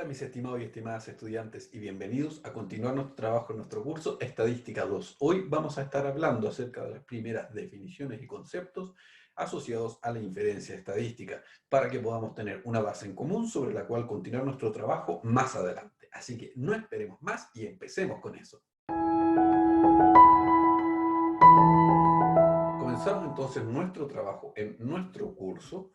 mis estimados y estimadas estudiantes, y bienvenidos a continuar nuestro trabajo en nuestro curso Estadística 2. Hoy vamos a estar hablando acerca de las primeras definiciones y conceptos asociados a la inferencia estadística, para que podamos tener una base en común sobre la cual continuar nuestro trabajo más adelante. Así que no esperemos más y empecemos con eso. Comenzamos entonces nuestro trabajo en nuestro curso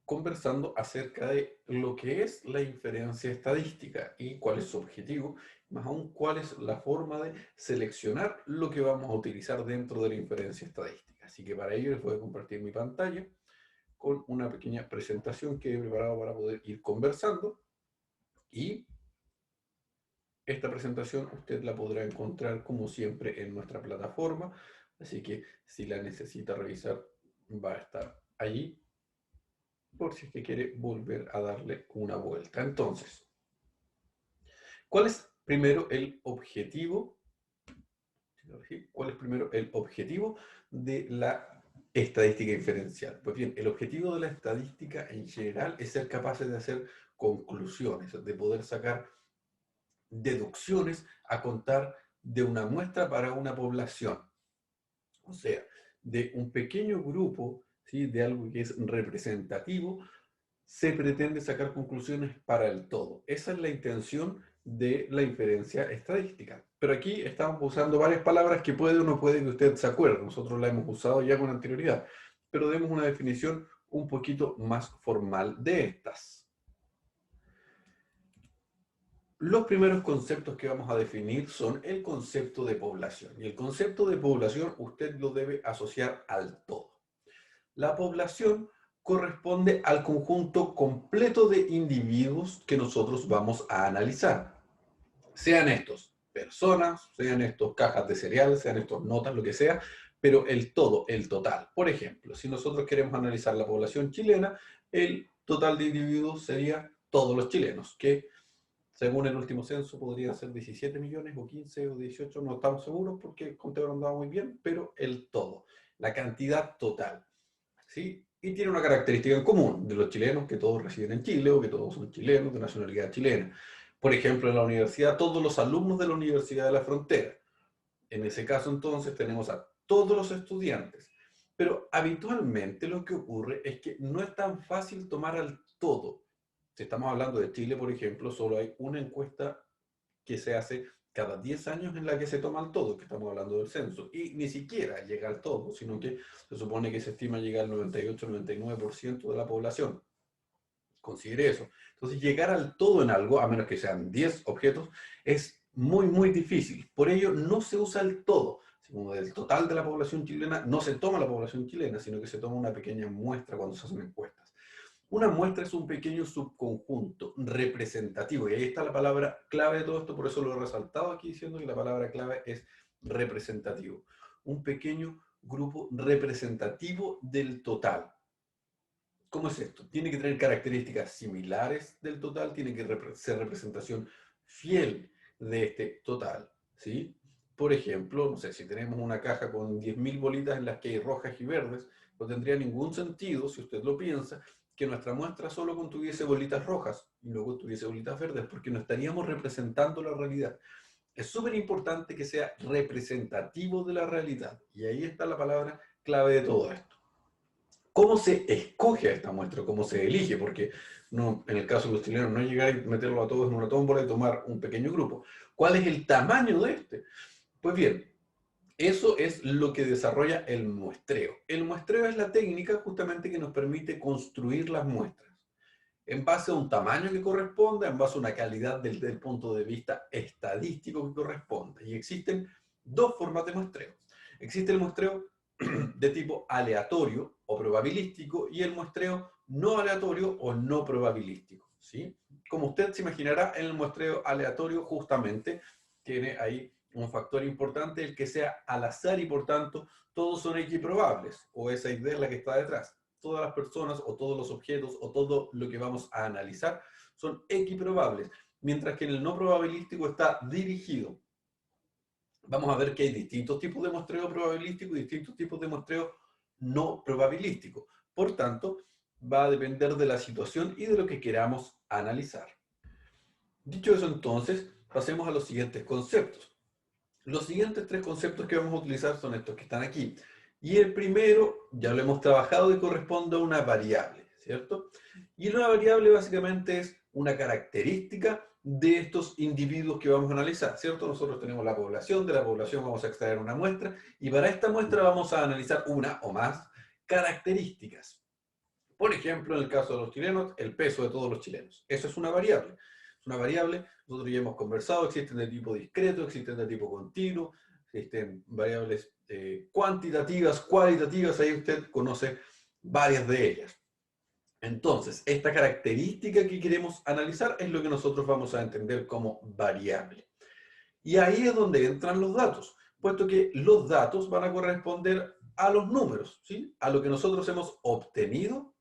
conversando acerca de lo que es la inferencia estadística y cuál es su objetivo, más aún cuál es la forma de seleccionar lo que vamos a utilizar dentro de la inferencia estadística. Así que para ello les voy a compartir mi pantalla con una pequeña presentación que he preparado para poder ir conversando, y esta presentación usted la podrá encontrar como siempre en nuestra plataforma, así que si la necesita revisar va a estar allí por si es que quiere volver a darle una vuelta. Entonces, ¿cuál es primero el objetivo? ¿Cuál es primero el objetivo de la estadística inferencial? Pues bien, el objetivo de la estadística en general es ser capaces de hacer conclusiones, de poder sacar deducciones a contar de una muestra para una población. O sea, de un pequeño grupo, ¿sí?, de algo que es representativo, se pretende sacar conclusiones para el todo. Esa es la intención de la inferencia estadística. Pero aquí estamos usando varias palabras que puede o no puede que usted se acuerde. Nosotros la hemos usado ya con anterioridad, pero demos una definición un poquito más formal de estas. Los primeros conceptos que vamos a definir son el concepto de población. Y el concepto de población usted lo debe asociar al todo. La población corresponde al conjunto completo de individuos que nosotros vamos a analizar. Sean estos personas, sean estos cajas de cereal, sean estos notas, lo que sea, pero el todo, el total. Por ejemplo, si nosotros queremos analizar la población chilena, el total de individuos sería todos los chilenos, que según el último censo podría ser 17 millones o 15 o 18, no estamos seguros porque el conteo no andaba muy bien, pero el todo, la cantidad total, ¿sí? Y tiene una característica en común de los chilenos, que todos residen en Chile o que todos son chilenos de nacionalidad chilena. Por ejemplo, en la universidad, todos los alumnos de la Universidad de la Frontera. En ese caso, entonces, tenemos a todos los estudiantes. Pero habitualmente lo que ocurre es que no es tan fácil tomar al todo. Si estamos hablando de Chile, por ejemplo, solo hay una encuesta que se hace cada 10 años en la que se toma el todo, que estamos hablando del censo, y ni siquiera llega al todo, sino que se supone que se estima llegar al 98-99% de la población. Considere eso. Entonces, llegar al todo en algo, a menos que sean 10 objetos, es muy, muy difícil. Por ello, no se usa el todo. Como del total de la población chilena, no se toma la población chilena, sino que se toma una pequeña muestra cuando se hacen encuestas. Una muestra es un pequeño subconjunto representativo, y ahí está la palabra clave de todo esto, por eso lo he resaltado aquí diciendo que la palabra clave es representativo. Un pequeño grupo representativo del total. ¿Cómo es esto? Tiene que tener características similares del total, tiene que ser representación fiel de este total, ¿sí? Por ejemplo, no sé, si tenemos una caja con 10.000 bolitas en las que hay rojas y verdes, no tendría ningún sentido, si usted lo piensa, que nuestra muestra solo contuviese bolitas rojas y no contuviese bolitas verdes, porque no estaríamos representando la realidad. Es súper importante que sea representativo de la realidad, y ahí está la palabra clave de todo esto. ¿Cómo se escoge a esta muestra? ¿Cómo se elige? Porque no, en el caso de los chilenos no es llegar y meterlo a todos en una tómbola y tomar un pequeño grupo. ¿Cuál es el tamaño de este? Pues bien, eso es lo que desarrolla el muestreo. El muestreo es la técnica justamente que nos permite construir las muestras en base a un tamaño que corresponda, en base a una calidad desde el punto de vista estadístico que corresponda. Y existen dos formas de muestreo. Existe el muestreo de tipo aleatorio o probabilístico y el muestreo no aleatorio o no probabilístico, ¿sí? Como usted se imaginará, en el muestreo aleatorio justamente tiene ahí un factor importante, el que sea al azar, y por tanto todos son equiprobables, o esa idea es la que está detrás. Todas las personas o todos los objetos o todo lo que vamos a analizar son equiprobables, mientras que en el no probabilístico está dirigido. Vamos a ver que hay distintos tipos de muestreo probabilístico y distintos tipos de muestreo no probabilístico. Por tanto, va a depender de la situación y de lo que queramos analizar. Dicho eso, entonces, pasemos a los siguientes conceptos. Los siguientes 3 conceptos que vamos a utilizar son estos que están aquí. Y el primero, ya lo hemos trabajado y corresponde a una variable, ¿cierto? Y una variable básicamente es una característica de estos individuos que vamos a analizar, ¿cierto? Nosotros tenemos la población, de la población vamos a extraer una muestra y para esta muestra vamos a analizar una o más características. Por ejemplo, en el caso de los chilenos, el peso de todos los chilenos. Eso es una variable. Es una variable, nosotros ya hemos conversado, existen de tipo discreto, existen de tipo continuo, existen variables cuantitativas, cualitativas, ahí usted conoce varias de ellas. Entonces, esta característica que queremos analizar es lo que nosotros vamos a entender como variable. Y ahí es donde entran los datos, puesto que los datos van a corresponder a los números, ¿sí? A lo que nosotros hemos obtenido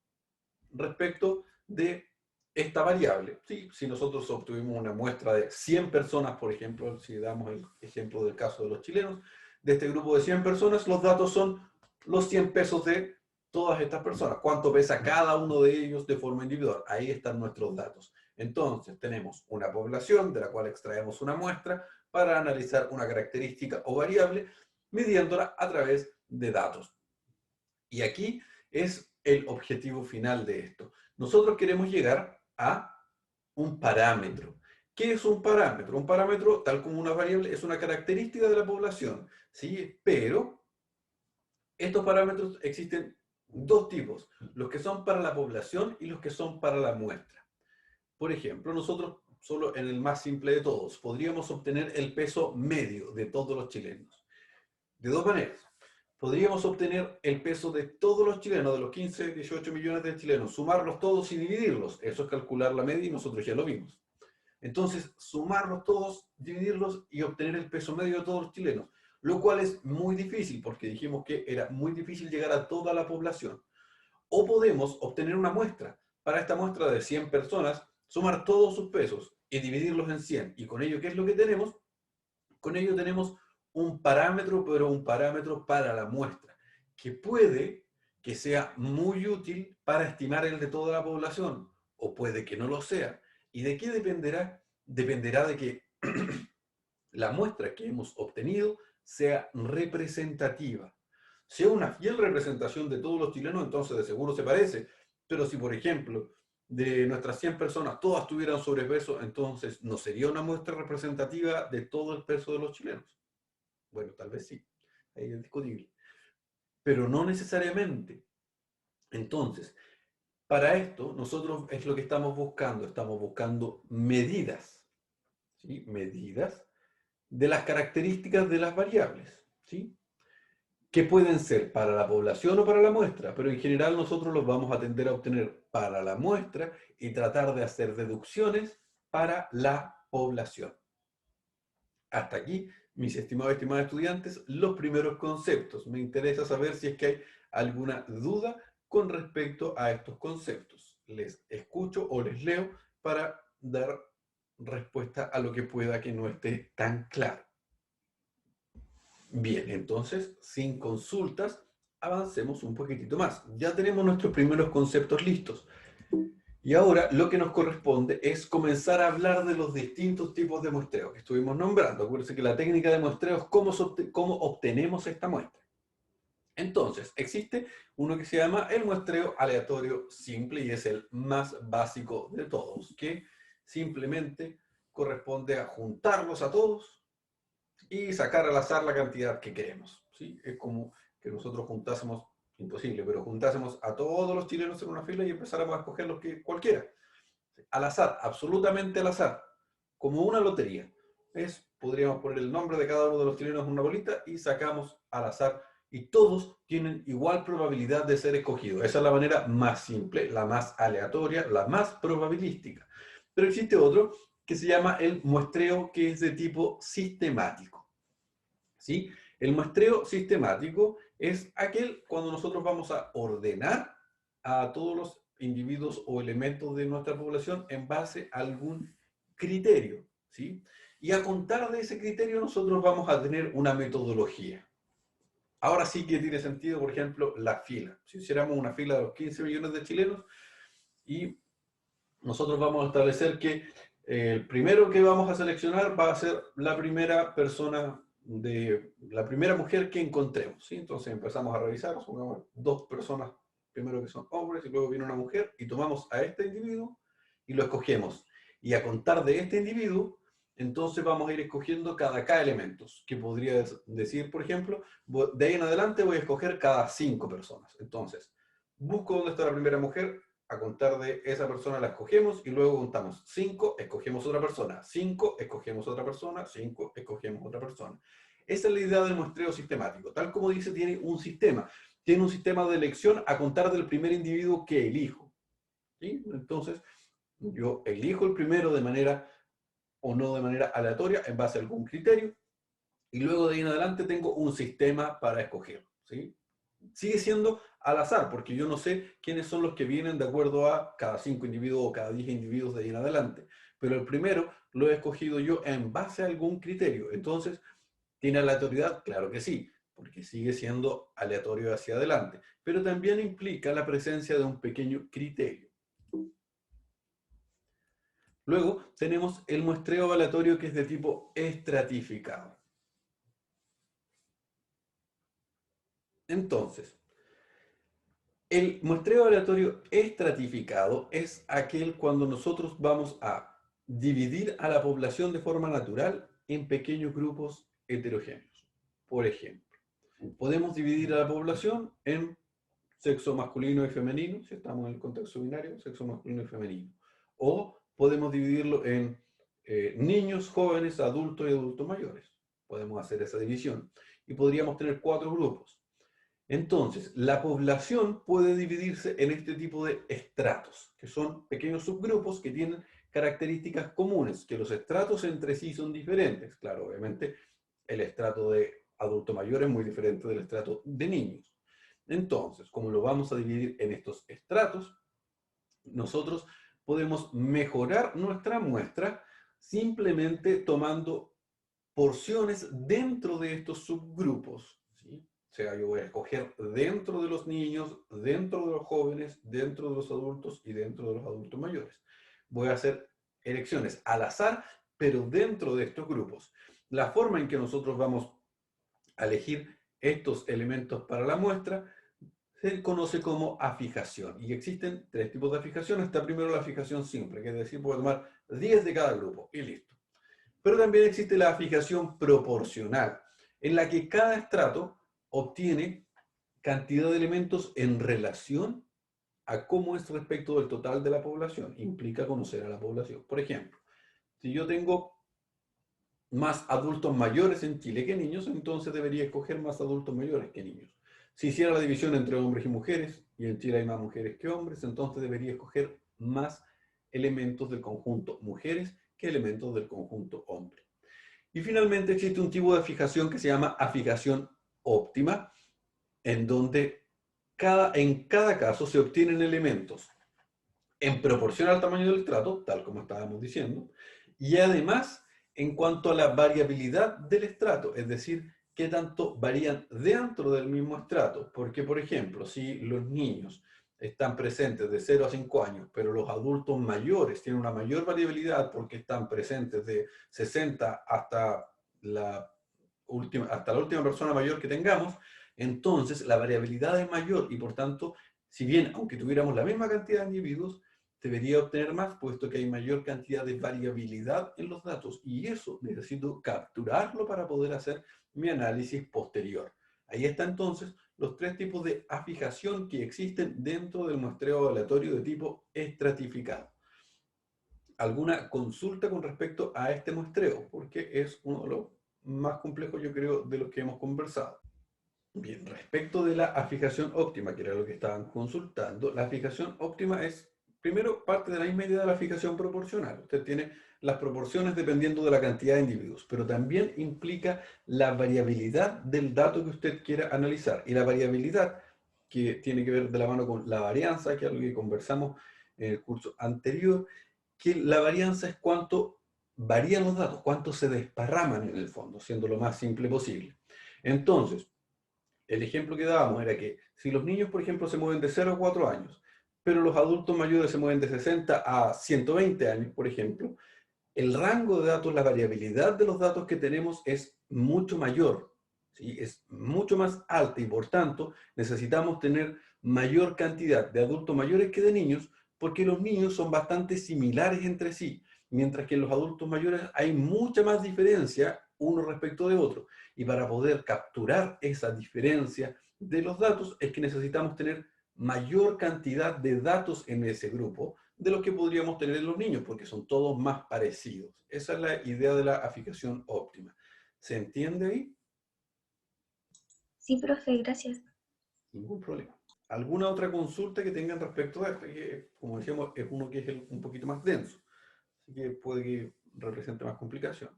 respecto de esta variable. ¿Sí? Si nosotros obtuvimos una muestra de 100 personas, por ejemplo, si damos el ejemplo del caso de los chilenos, de este grupo de 100 personas, los datos son los 100 pesos de todas estas personas. ¿Cuánto pesa cada uno de ellos de forma individual? Ahí están nuestros datos. Entonces, tenemos una población de la cual extraemos una muestra para analizar una característica o variable, midiéndola a través de datos. Y aquí es el objetivo final de esto. Nosotros queremos llegar a un parámetro. ¿Qué es un parámetro? Un parámetro, tal como una variable, es una característica de la población, ¿sí? Pero estos parámetros existen dos tipos, los que son para la población y los que son para la muestra. Por ejemplo, nosotros, solo en el más simple de todos, podríamos obtener el peso medio de todos los chilenos. De dos maneras. Podríamos obtener el peso de todos los chilenos, de los 15, 18 millones de chilenos, sumarlos todos y dividirlos. Eso es calcular la media y nosotros ya lo vimos. Entonces, sumarlos todos, dividirlos y obtener el peso medio de todos los chilenos, lo cual es muy difícil porque dijimos que era muy difícil llegar a toda la población. O podemos obtener una muestra. Para esta muestra de 100 personas, sumar todos sus pesos y dividirlos en 100. Y con ello, ¿qué es lo que tenemos? Con ello tenemos un parámetro, pero un parámetro para la muestra, que puede que sea muy útil para estimar el de toda la población, o puede que no lo sea. ¿Y de qué dependerá? Dependerá de que la muestra que hemos obtenido sea representativa. Sea una fiel representación de todos los chilenos, entonces de seguro se parece. Pero si, por ejemplo, de nuestras 100 personas todas tuvieran sobrepeso, entonces no sería una muestra representativa de todo el peso de los chilenos. Bueno, tal vez sí, ahí es discutible. Pero no necesariamente. Entonces, para esto, nosotros es lo que estamos buscando medidas, ¿sí? Medidas de las características de las variables, ¿sí? Que pueden ser para la población o para la muestra, pero en general nosotros los vamos a tender a obtener para la muestra y tratar de hacer deducciones para la población. Hasta aquí, mis estimados y estimadas estudiantes, los primeros conceptos. Me interesa saber si es que hay alguna duda con respecto a estos conceptos. Les escucho o les leo para dar respuesta a lo que pueda que no esté tan claro. Bien, entonces, sin consultas, avancemos un poquitito más. Ya tenemos nuestros primeros conceptos listos. Y ahora lo que nos corresponde es comenzar a hablar de los distintos tipos de muestreo que estuvimos nombrando. Acuérdense que la técnica de muestreo es cómo obtenemos esta muestra. Entonces, existe uno que se llama el muestreo aleatorio simple y es el más básico de todos, que simplemente corresponde a juntarlos a todos y sacar al azar la cantidad que queremos, ¿sí? Es como que nosotros juntásemos, imposible, pero juntásemos a todos los chilenos en una fila y empezáramos a escoger los que cualquiera. Al azar, absolutamente al azar, como una lotería. Podríamos poner el nombre de cada uno de los chilenos en una bolita y sacamos al azar y todos tienen igual probabilidad de ser escogidos. Esa es la manera más simple, la más aleatoria, la más probabilística. Pero existe otro que se llama el muestreo, que es de tipo sistemático, ¿sí? El muestreo sistemático es aquel cuando nosotros vamos a ordenar a todos los individuos o elementos de nuestra población en base a algún criterio, ¿sí? Y a contar de ese criterio nosotros vamos a tener una metodología. Ahora sí que tiene sentido, por ejemplo, la fila. Si hiciéramos una fila de los 15 millones de chilenos y nosotros vamos a establecer que el primero que vamos a seleccionar va a ser la primera persona, la primera mujer que encontremos, ¿sí? Entonces empezamos a revisar, supongamos dos personas, primero que son hombres y luego viene una mujer, y tomamos a este individuo y lo escogemos. Y a contar de este individuo, entonces vamos a ir escogiendo cada elementos, que podría decir, por ejemplo, de ahí en adelante voy a escoger cada 5 personas. Entonces, busco dónde está la primera mujer, a contar de esa persona la escogemos y luego contamos 5, escogemos otra persona, 5, escogemos otra persona, 5, escogemos otra persona. Esa es la idea del muestreo sistemático. Tal como dice, tiene un sistema. Tiene un sistema de elección a contar del primer individuo que elijo. ¿Sí? Entonces, yo elijo el primero de manera o no de manera aleatoria en base a algún criterio y luego de ahí en adelante tengo un sistema para escoger. ¿Sí? Sigue siendo al azar, porque yo no sé quiénes son los que vienen de acuerdo a cada 5 individuos o cada 10 individuos de ahí en adelante. Pero el primero lo he escogido yo en base a algún criterio. Entonces, ¿tiene aleatoriedad? Claro que sí, porque sigue siendo aleatorio hacia adelante. Pero también implica la presencia de un pequeño criterio. Luego tenemos el muestreo aleatorio, que es de tipo estratificado. Entonces, el muestreo aleatorio estratificado es aquel cuando nosotros vamos a dividir a la población de forma natural en pequeños grupos heterogéneos. Por ejemplo, podemos dividir a la población en sexo masculino y femenino, si estamos en el contexto binario, sexo masculino y femenino. O podemos dividirlo en niños, jóvenes, adultos y adultos mayores. Podemos hacer esa división. Y podríamos tener 4 grupos. Entonces, la población puede dividirse en este tipo de estratos, que son pequeños subgrupos que tienen características comunes, que los estratos entre sí son diferentes. Claro, obviamente, el estrato de adulto mayor es muy diferente del estrato de niños. Entonces, como lo vamos a dividir en estos estratos, nosotros podemos mejorar nuestra muestra simplemente tomando porciones dentro de estos subgrupos, ¿sí? O sea, yo voy a escoger dentro de los niños, dentro de los jóvenes, dentro de los adultos y dentro de los adultos mayores. Voy a hacer elecciones al azar, pero dentro de estos grupos. La forma en que nosotros vamos a elegir estos elementos para la muestra se conoce como afijación. Y existen 3 tipos de afijación. Está primero la afijación simple, que es decir, puedo tomar 10 de cada grupo y listo. Pero también existe la afijación proporcional, en la que cada estrato obtiene cantidad de elementos en relación a cómo es respecto del total de la población. Implica conocer a la población. Por ejemplo, si yo tengo más adultos mayores en Chile que niños, entonces debería escoger más adultos mayores que niños. Si hiciera la división entre hombres y mujeres, y en Chile hay más mujeres que hombres, entonces debería escoger más elementos del conjunto mujeres que elementos del conjunto hombre. Y finalmente existe un tipo de fijación que se llama afijación óptima, en donde en cada caso se obtienen elementos en proporción al tamaño del estrato, tal como estábamos diciendo, y además en cuanto a la variabilidad del estrato, es decir, qué tanto varían dentro del mismo estrato. Porque, por ejemplo, si los niños están presentes de 0 a 5 años, pero los adultos mayores tienen una mayor variabilidad porque están presentes de 60 hasta la última persona mayor que tengamos, entonces la variabilidad es mayor y por tanto, si bien aunque tuviéramos la misma cantidad de individuos, debería obtener más, puesto que hay mayor cantidad de variabilidad en los datos, y eso necesito capturarlo para poder hacer mi análisis posterior. Ahí está entonces los 3 tipos de afijación que existen dentro del muestreo aleatorio de tipo estratificado. ¿Alguna consulta con respecto a este muestreo? Porque es uno de los más complejos, yo creo, de los que hemos conversado. Bien, respecto de la afijación óptima, que era lo que estaban consultando, la afijación óptima es, primero, parte de la misma idea de la afijación proporcional. Usted tiene las proporciones dependiendo de la cantidad de individuos, pero también implica la variabilidad del dato que usted quiera analizar. Y la variabilidad, que tiene que ver de la mano con la varianza, que es algo que conversamos en el curso anterior, que la varianza es cuánto varían los datos, cuánto se desparraman en el fondo, siendo lo más simple posible. Entonces, el ejemplo que dábamos era que si los niños, por ejemplo, se mueven de 0 a 4 años, pero los adultos mayores se mueven de 60 a 120 años, por ejemplo, el rango de datos, la variabilidad de los datos que tenemos es mucho mayor, ¿sí? Es mucho más alta y por tanto necesitamos tener mayor cantidad de adultos mayores que de niños porque los niños son bastante similares entre sí, mientras que en los adultos mayores hay mucha más diferencia uno respecto de otro. Y para poder capturar esa diferencia de los datos es que necesitamos tener mayor cantidad de datos en ese grupo de los que podríamos tener en los niños, porque son todos más parecidos. Esa es la idea de la aficación óptima. ¿Se entiende ahí? Sí, profe, gracias. Ningún problema. ¿Alguna otra consulta que tengan respecto a esto? Que, como decíamos, es uno que es un poquito más denso, así que puede que represente más complicación.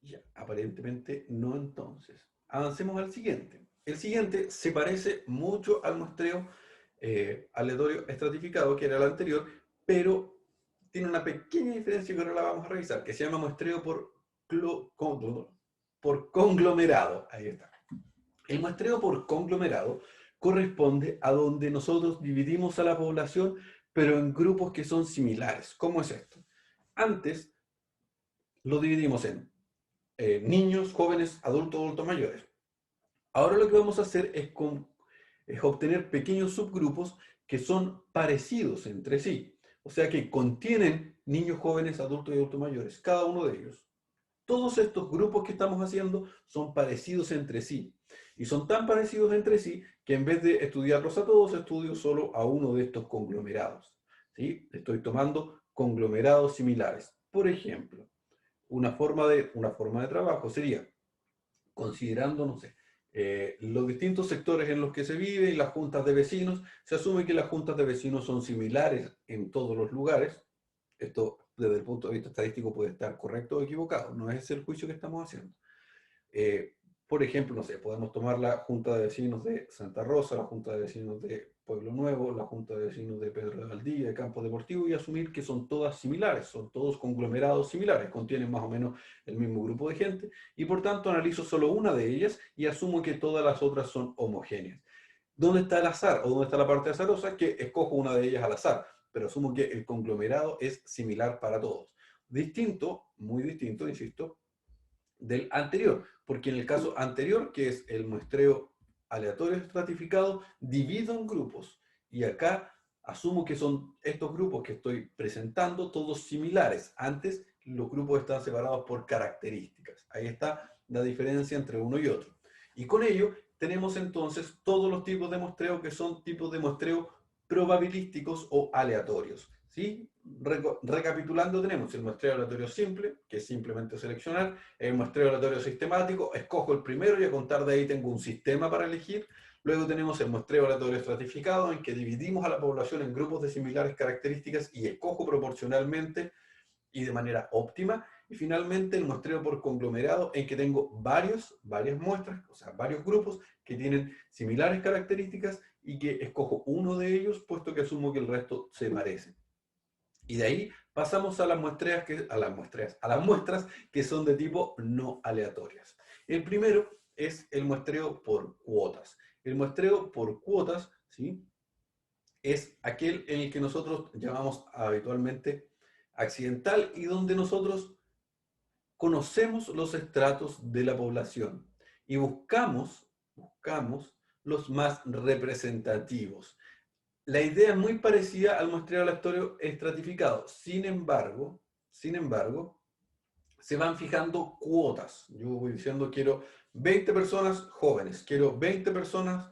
Ya, aparentemente no entonces. Avancemos al siguiente. El siguiente se parece mucho al muestreo aleatorio estratificado, que era el anterior, pero tiene una pequeña diferencia que ahora la vamos a revisar, que se llama muestreo por conglomerado. Ahí está. El muestreo por conglomerado corresponde a donde nosotros dividimos a la población, pero en grupos que son similares. ¿Cómo es esto? Antes lo dividimos en niños, jóvenes, adultos, adultos mayores. Ahora lo que vamos a hacer es obtener pequeños subgrupos que son parecidos entre sí. O sea que contienen niños, jóvenes, adultos y adultos mayores, cada uno de ellos. Todos estos grupos que estamos haciendo son parecidos entre sí. Y son tan parecidos entre sí que en vez de estudiarlos a todos, estudio solo a uno de estos conglomerados. ¿Sí? Estoy tomando conglomerados similares. Por ejemplo, una forma de trabajo sería, considerando, no sé, los distintos sectores en los que se vive y las juntas de vecinos, se asume que las juntas de vecinos son similares en todos los lugares. Esto, desde el punto de vista estadístico, puede estar correcto o equivocado, no es el juicio que estamos haciendo. Eh, por ejemplo, no sé, podemos tomar la Junta de Vecinos de Santa Rosa, la Junta de Vecinos de Pueblo Nuevo, la Junta de Vecinos de Pedro de Valdivia, de Campo Deportivo, y asumir que son todas similares, son todos conglomerados similares, contienen más o menos el mismo grupo de gente, y por tanto analizo solo una de ellas y asumo que todas las otras son homogéneas. ¿Dónde está el azar o dónde está la parte azarosa? Que escojo una de ellas al azar, pero asumo que el conglomerado es similar para todos. Distinto, muy distinto, insisto, del anterior, porque en el caso anterior, que es el muestreo aleatorio estratificado, divido en grupos y acá asumo que son estos grupos que estoy presentando todos similares. Antes los grupos están separados por características. Ahí está la diferencia entre uno y otro. Y con ello tenemos entonces todos los tipos de muestreo que son tipos de muestreo probabilísticos o aleatorios. ¿Sí? Recapitulando, tenemos el muestreo aleatorio simple, que es simplemente seleccionar, el muestreo aleatorio sistemático, escojo el primero y a contar de ahí tengo un sistema para elegir. Luego tenemos el muestreo aleatorio estratificado, en que dividimos a la población en grupos de similares características y escojo proporcionalmente y de manera óptima. Y finalmente el muestreo por conglomerado, en que tengo varias muestras, o sea, varios grupos que tienen similares características y que escojo uno de ellos, puesto que asumo que el resto se parecen. Y de ahí pasamos a las muestras que son de tipo no aleatorias. El primero es el muestreo por cuotas. El muestreo por cuotas, ¿sí?, es aquel en el que nosotros llamamos habitualmente accidental y donde nosotros conocemos los estratos de la población y buscamos los más representativos. La idea es muy parecida al muestreo aleatorio estratificado. Sin embargo, se van fijando cuotas. Yo voy diciendo, quiero 20 personas jóvenes, quiero 20 personas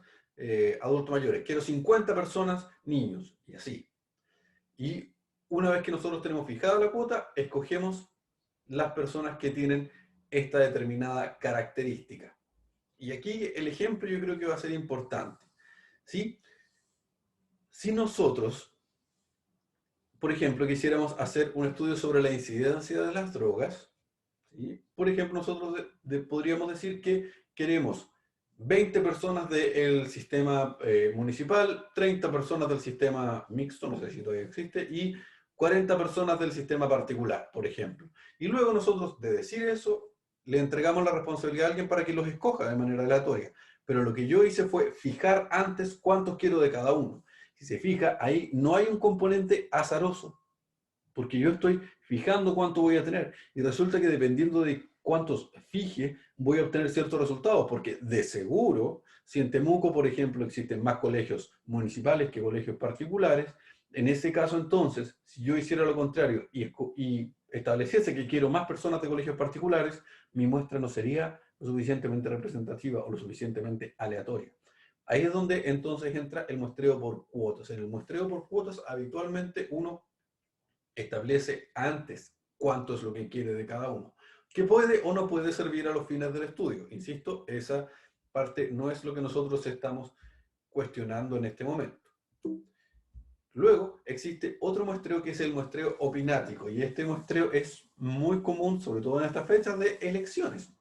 adultos mayores, quiero 50 personas niños, y así. Y una vez que nosotros tenemos fijada la cuota, escogemos las personas que tienen esta determinada característica. Y aquí el ejemplo yo creo que va a ser importante. ¿Sí? Si nosotros, por ejemplo, quisiéramos hacer un estudio sobre la incidencia de las drogas, ¿sí?, por ejemplo, nosotros podríamos decir que queremos 20 personas del sistema municipal, 30 personas del sistema mixto, no sé si todavía existe, y 40 personas del sistema particular, por ejemplo. Y luego nosotros, de decir eso, le entregamos la responsabilidad a alguien para que los escoja de manera aleatoria. Pero lo que yo hice fue fijar antes cuántos quiero de cada uno. Si se fija, ahí no hay un componente azaroso, porque yo estoy fijando cuánto voy a tener. Y resulta que dependiendo de cuántos fije, voy a obtener ciertos resultados, porque de seguro, si en Temuco, por ejemplo, existen más colegios municipales que colegios particulares, en ese caso entonces, si yo hiciera lo contrario y estableciese que quiero más personas de colegios particulares, mi muestra no sería lo suficientemente representativa o lo suficientemente aleatoria. Ahí es donde entonces entra el muestreo por cuotas. En el muestreo por cuotas habitualmente uno establece antes cuánto es lo que quiere de cada uno, que puede o no puede servir a los fines del estudio. Insisto, esa parte no es lo que nosotros estamos cuestionando en este momento. Luego existe otro muestreo que es el muestreo opinático, y este muestreo es muy común, sobre todo en estas fechas de elecciones.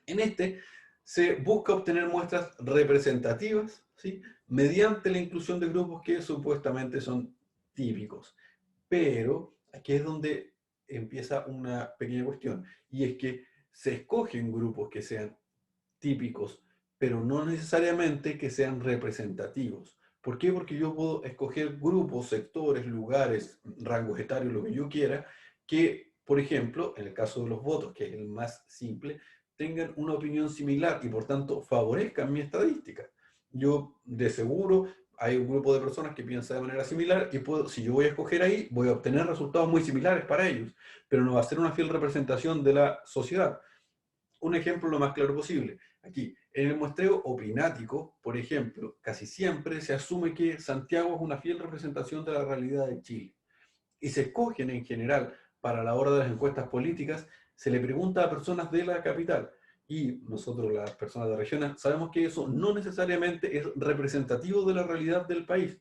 En este se busca obtener muestras representativas, ¿sí?, mediante la inclusión de grupos que supuestamente son típicos. Pero aquí es donde empieza una pequeña cuestión, y es que se escogen grupos que sean típicos, pero no necesariamente que sean representativos. ¿Por qué? Porque yo puedo escoger grupos, sectores, lugares, rangos etarios, lo que yo quiera, que, por ejemplo, en el caso de los votos, que es el más simple, tengan una opinión similar y por tanto favorezcan mi estadística. Yo de seguro hay un grupo de personas que piensa de manera similar y puedo, si yo voy a escoger ahí, voy a obtener resultados muy similares para ellos, pero no va a ser una fiel representación de la sociedad. Un ejemplo lo más claro posible. Aquí, en el muestreo opinático, por ejemplo, casi siempre se asume que Santiago es una fiel representación de la realidad de Chile. Y se escogen en general, para la hora de las encuestas políticas, se le pregunta a personas de la capital. Y nosotros, las personas de regiones, sabemos que eso no necesariamente es representativo de la realidad del país.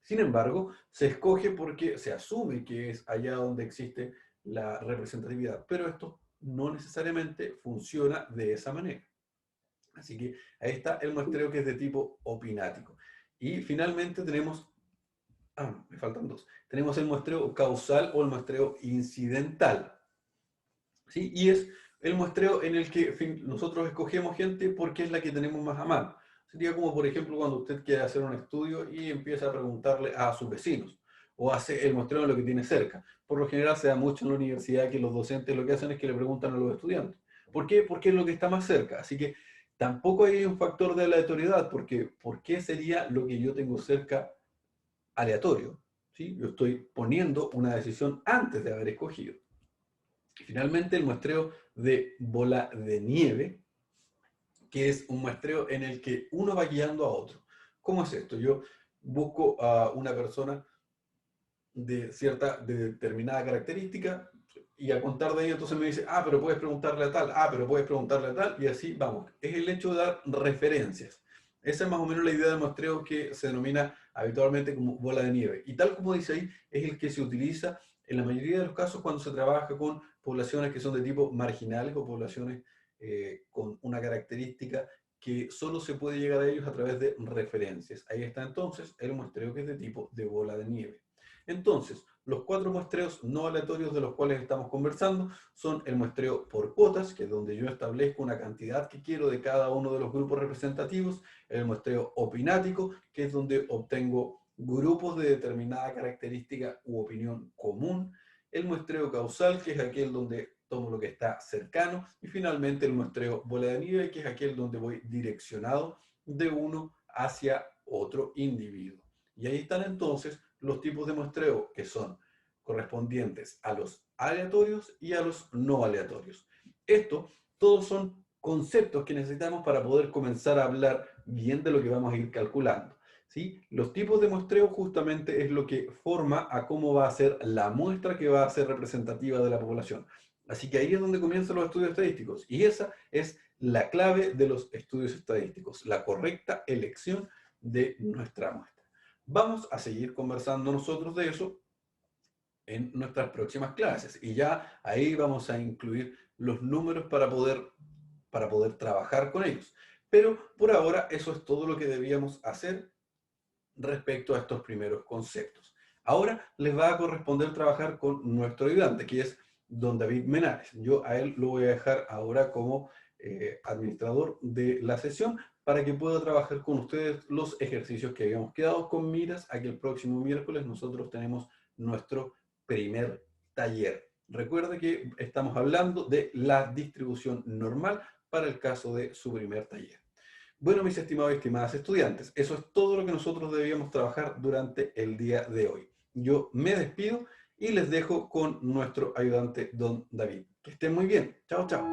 Sin embargo, se escoge porque se asume que es allá donde existe la representatividad, pero esto no necesariamente funciona de esa manera. Así que ahí está el muestreo que es de tipo opinático. Y finalmente tenemos, me faltan dos, tenemos el muestreo causal o el muestreo incidental, ¿sí? Y es el muestreo en el que nosotros escogemos gente porque es la que tenemos más a mano. Sería como, por ejemplo, cuando usted quiere hacer un estudio y empieza a preguntarle a sus vecinos, o hace el muestreo de lo que tiene cerca. Por lo general se da mucho en la universidad que los docentes lo que hacen es que le preguntan a los estudiantes. ¿Por qué? Porque es lo que está más cerca. Así que tampoco hay un factor de aleatoriedad, porque ¿por qué sería lo que yo tengo cerca aleatorio? ¿Sí? Yo estoy poniendo una decisión antes de haber escogido. Finalmente, el muestreo de bola de nieve, que es un muestreo en el que uno va guiando a otro. ¿Cómo es esto? Yo busco a una persona de determinada característica y a contar de ahí entonces me dice, pero puedes preguntarle a tal, pero puedes preguntarle a tal, y así vamos. Es el hecho de dar referencias. Esa es más o menos la idea del muestreo que se denomina habitualmente como bola de nieve. Y tal como dice ahí, es el que se utiliza en la mayoría de los casos cuando se trabaja con poblaciones que son de tipo marginales o poblaciones con una característica que solo se puede llegar a ellos a través de referencias. Ahí está entonces el muestreo que es de tipo de bola de nieve. Entonces, los cuatro muestreos no aleatorios de los cuales estamos conversando son el muestreo por cuotas, que es donde yo establezco una cantidad que quiero de cada uno de los grupos representativos, el muestreo opinático, que es donde obtengo grupos de determinada característica u opinión común, el muestreo causal, que es aquel donde tomo lo que está cercano, y finalmente el muestreo bola de nieve, que es aquel donde voy direccionado de uno hacia otro individuo. Y ahí están entonces los tipos de muestreo que son correspondientes a los aleatorios y a los no aleatorios. Esto, todos son conceptos que necesitamos para poder comenzar a hablar bien de lo que vamos a ir calculando. ¿Sí? Los tipos de muestreo justamente es lo que forma a cómo va a ser la muestra que va a ser representativa de la población. Así que ahí es donde comienzan los estudios estadísticos. Y esa es la clave de los estudios estadísticos, la correcta elección de nuestra muestra. Vamos a seguir conversando nosotros de eso en nuestras próximas clases y ya ahí vamos a incluir los números para poder trabajar con ellos. Pero por ahora eso es todo lo que debíamos hacer respecto a estos primeros conceptos. Ahora les va a corresponder trabajar con nuestro ayudante, que es don David Menares. Yo a él lo voy a dejar ahora como administrador de la sesión para que pueda trabajar con ustedes los ejercicios que habíamos quedado con miras a que el próximo miércoles nosotros tenemos nuestro primer taller. Recuerde que estamos hablando de la distribución normal para el caso de su primer taller. Bueno, mis estimados y estimadas estudiantes, eso es todo lo que nosotros debíamos trabajar durante el día de hoy. Yo me despido y les dejo con nuestro ayudante, don David. Que estén muy bien. Chao, chao.